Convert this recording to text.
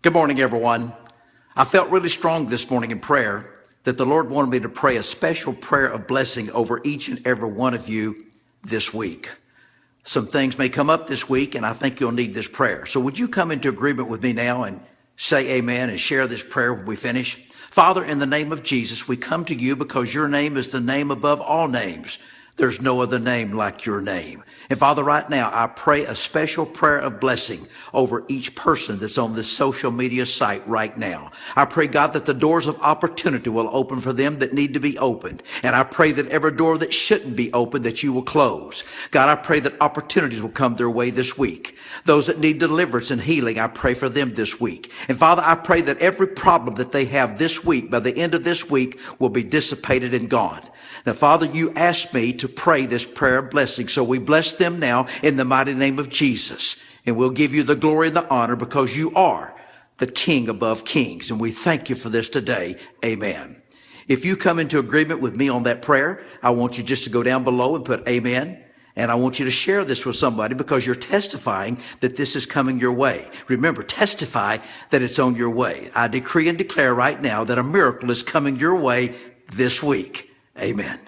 Good morning, everyone. I felt really strong this morning in prayer that the Lord wanted me to pray a special prayer of blessing over each and every one of you this week. Some things may come up this week, and I think you'll need this prayer. So would you come into agreement with me now and say amen and share this prayer when we finish? Father, in the name of Jesus, we come to you because your name is the name above all names. There's no other name like your name. And Father, right now, I pray a special prayer of blessing over each person that's on this social media site right now. I pray, God, that the doors of opportunity will open for them that need to be opened. And I pray that every door that shouldn't be opened, that you will close. God, I pray that opportunities will come their way this week. Those that need deliverance and healing, I pray for them this week. And Father, I pray that every problem that they have this week, by the end of this week, will be dissipated and gone. Now, Father, you asked me to pray this prayer of blessing, so we bless them now in the mighty name of Jesus. And we'll give you the glory and the honor because you are the King above kings. And we thank you for this today. Amen. If you come into agreement with me on that prayer, I want you just to go down below and put amen. And I want you to share this with somebody because you're testifying that this is coming your way. Remember, testify that it's on your way. I decree and declare right now that a miracle is coming your way this week. Amen.